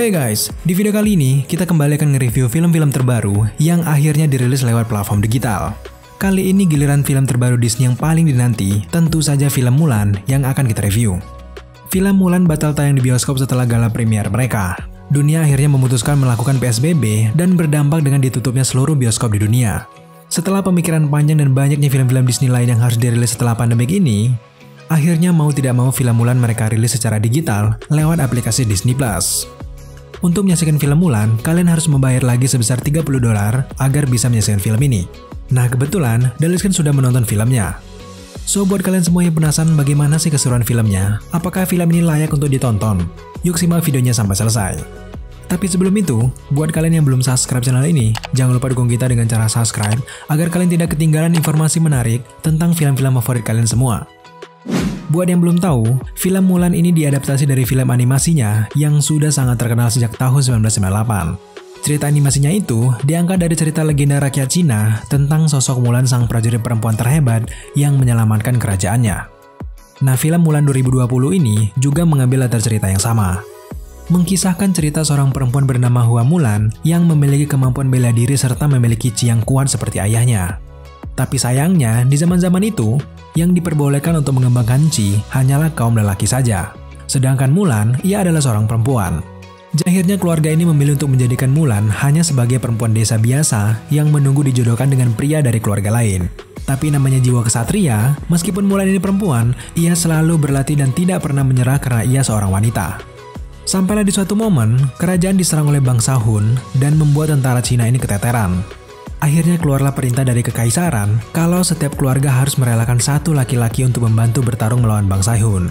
Hey guys, di video kali ini kita kembali akan nge-review film-film terbaru yang akhirnya dirilis lewat platform digital. Kali ini giliran film terbaru Disney yang paling dinanti, tentu saja film Mulan yang akan kita review. Film Mulan batal tayang di bioskop setelah gala premier mereka. Dunia akhirnya memutuskan melakukan PSBB dan berdampak dengan ditutupnya seluruh bioskop di dunia. Setelah pemikiran panjang dan banyaknya film-film Disney lain yang harus dirilis setelah pandemik ini, akhirnya mau tidak mau film Mulan mereka rilis secara digital lewat aplikasi Disney+. Untuk menyaksikan film Mulan, kalian harus membayar lagi sebesar $30 agar bisa menyaksikan film ini. Nah kebetulan, Daliskan sudah menonton filmnya. So buat kalian semua yang penasaran bagaimana sih keseruan filmnya, apakah film ini layak untuk ditonton? Yuk simak videonya sampai selesai. Tapi sebelum itu, buat kalian yang belum subscribe channel ini, jangan lupa dukung kita dengan cara subscribe agar kalian tidak ketinggalan informasi menarik tentang film-film favorit kalian semua. Buat yang belum tahu, film Mulan ini diadaptasi dari film animasinya yang sudah sangat terkenal sejak tahun 1998. Cerita animasinya itu diangkat dari cerita legenda rakyat Cina tentang sosok Mulan sang prajurit perempuan terhebat yang menyelamatkan kerajaannya. Nah, film Mulan 2020 ini juga mengambil latar cerita yang sama. Mengkisahkan cerita seorang perempuan bernama Hua Mulan yang memiliki kemampuan bela diri serta memiliki chi yang kuat seperti ayahnya. Tapi sayangnya, di zaman-zaman itu, yang diperbolehkan untuk mengembangkan chi hanyalah kaum lelaki saja. Sedangkan Mulan, ia adalah seorang perempuan. Akhirnya keluarga ini memilih untuk menjadikan Mulan hanya sebagai perempuan desa biasa yang menunggu dijodohkan dengan pria dari keluarga lain. Tapi namanya jiwa kesatria, meskipun Mulan ini perempuan, ia selalu berlatih dan tidak pernah menyerah karena ia seorang wanita. Sampailah di suatu momen, kerajaan diserang oleh bangsa Hun dan membuat tentara Cina ini keteteran. Akhirnya keluarlah perintah dari kekaisaran kalau setiap keluarga harus merelakan satu laki-laki untuk membantu bertarung melawan bangsa Hun.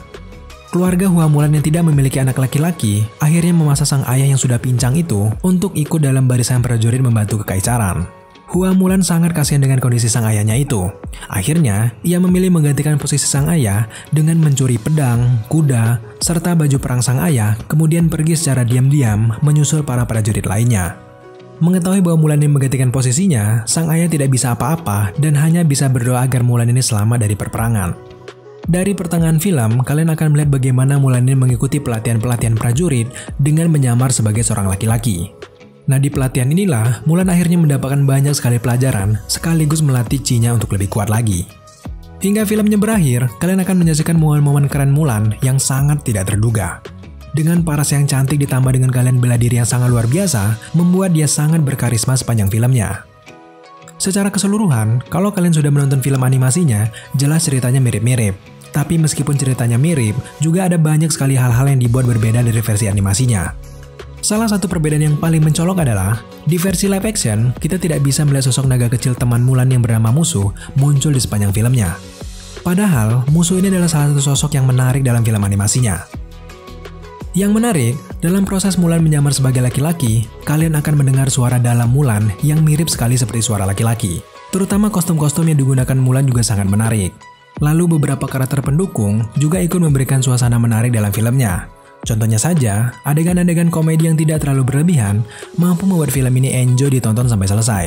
Keluarga Hua Mulan yang tidak memiliki anak laki-laki akhirnya memaksa sang ayah yang sudah pincang itu untuk ikut dalam barisan prajurit membantu kekaisaran. Hua Mulan sangat kasihan dengan kondisi sang ayahnya itu. Akhirnya, ia memilih menggantikan posisi sang ayah dengan mencuri pedang, kuda, serta baju perang sang ayah, kemudian pergi secara diam-diam menyusul para prajurit lainnya. Mengetahui bahwa Mulan ini menggantikan posisinya, sang ayah tidak bisa apa-apa dan hanya bisa berdoa agar Mulan ini selamat dari perperangan. Dari pertengahan film, kalian akan melihat bagaimana Mulan ini mengikuti pelatihan-pelatihan prajurit dengan menyamar sebagai seorang laki-laki. Nah, di pelatihan inilah, Mulan akhirnya mendapatkan banyak sekali pelajaran sekaligus melatih chi-nya untuk lebih kuat lagi. Hingga filmnya berakhir, kalian akan menyaksikan momen-momen keren Mulan yang sangat tidak terduga. Dengan paras yang cantik ditambah dengan kalian bela diri yang sangat luar biasa, membuat dia sangat berkarisma sepanjang filmnya. Secara keseluruhan, kalau kalian sudah menonton film animasinya, jelas ceritanya mirip-mirip. Tapi meskipun ceritanya mirip, juga ada banyak sekali hal-hal yang dibuat berbeda dari versi animasinya. Salah satu perbedaan yang paling mencolok adalah, di versi live action, kita tidak bisa melihat sosok naga kecil teman Mulan yang bernama Mushu muncul di sepanjang filmnya. Padahal, Mushu ini adalah salah satu sosok yang menarik dalam film animasinya. Yang menarik, dalam proses Mulan menyamar sebagai laki-laki, kalian akan mendengar suara dalam Mulan yang mirip sekali seperti suara laki-laki. Terutama kostum-kostum yang digunakan Mulan juga sangat menarik. Lalu beberapa karakter pendukung juga ikut memberikan suasana menarik dalam filmnya. Contohnya saja, adegan-adegan komedi yang tidak terlalu berlebihan mampu membuat film ini enjoy ditonton sampai selesai.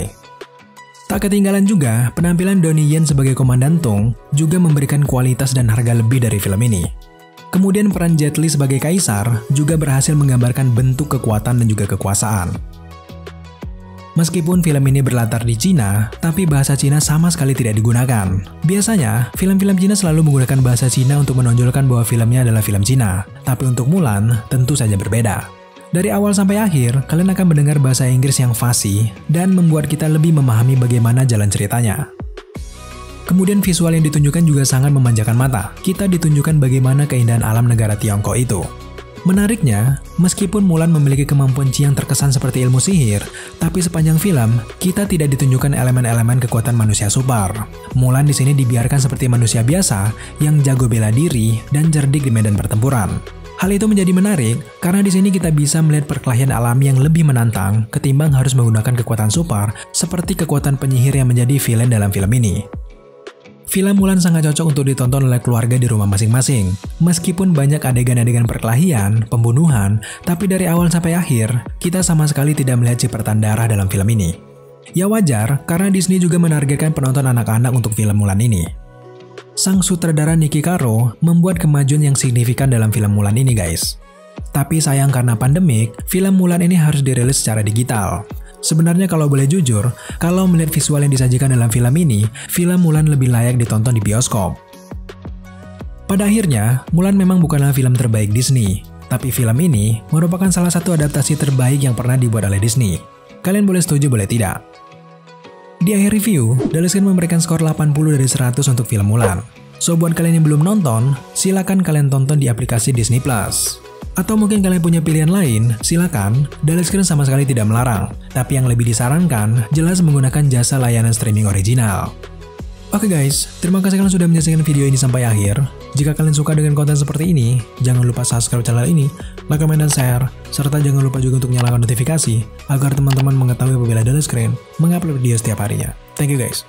Tak ketinggalan juga, penampilan Donnie Yen sebagai Komandan Tung juga memberikan kualitas dan harga lebih dari film ini. Kemudian peran Jet Li sebagai kaisar juga berhasil menggambarkan bentuk kekuatan dan juga kekuasaan. Meskipun film ini berlatar di Cina, tapi bahasa Cina sama sekali tidak digunakan. Biasanya, film-film Cina selalu menggunakan bahasa Cina untuk menonjolkan bahwa filmnya adalah film Cina. Tapi untuk Mulan, tentu saja berbeda. Dari awal sampai akhir, kalian akan mendengar bahasa Inggris yang fasih dan membuat kita lebih memahami bagaimana jalan ceritanya. Kemudian visual yang ditunjukkan juga sangat memanjakan mata. Kita ditunjukkan bagaimana keindahan alam negara Tiongkok itu. Menariknya, meskipun Mulan memiliki kemampuan chi yang terkesan seperti ilmu sihir, tapi sepanjang film, kita tidak ditunjukkan elemen-elemen kekuatan manusia super. Mulan di sini dibiarkan seperti manusia biasa yang jago bela diri dan cerdik di medan pertempuran. Hal itu menjadi menarik karena di sini kita bisa melihat perkelahian alami yang lebih menantang ketimbang harus menggunakan kekuatan super seperti kekuatan penyihir yang menjadi villain dalam film ini. Film Mulan sangat cocok untuk ditonton oleh keluarga di rumah masing-masing. Meskipun banyak adegan-adegan perkelahian, pembunuhan, tapi dari awal sampai akhir, kita sama sekali tidak melihat cipratan darah dalam film ini. Ya wajar, karena Disney juga menargetkan penonton anak-anak untuk film Mulan ini. Sang sutradara Niki Caro membuat kemajuan yang signifikan dalam film Mulan ini guys. Tapi sayang karena pandemik, film Mulan ini harus dirilis secara digital. Sebenarnya kalau boleh jujur, kalau melihat visual yang disajikan dalam film ini, film Mulan lebih layak ditonton di bioskop. Pada akhirnya, Mulan memang bukanlah film terbaik Disney, tapi film ini merupakan salah satu adaptasi terbaik yang pernah dibuat oleh Disney. Kalian boleh setuju boleh tidak? Di akhir review, Daleskin memberikan skor 80 dari 100 untuk film Mulan. So buat kalian yang belum nonton, silakan kalian tonton di aplikasi Disney Plus. Atau mungkin kalian punya pilihan lain, silakan. Daleskin sama sekali tidak melarang, tapi yang lebih disarankan jelas menggunakan jasa layanan streaming original. Oke guys, terima kasih kalian sudah menyaksikan video ini sampai akhir. Jika kalian suka dengan konten seperti ini, jangan lupa subscribe channel ini, like, comment, dan share, serta jangan lupa juga untuk nyalakan notifikasi agar teman-teman mengetahui apabila Daleskin mengupload video setiap harinya. Thank you guys.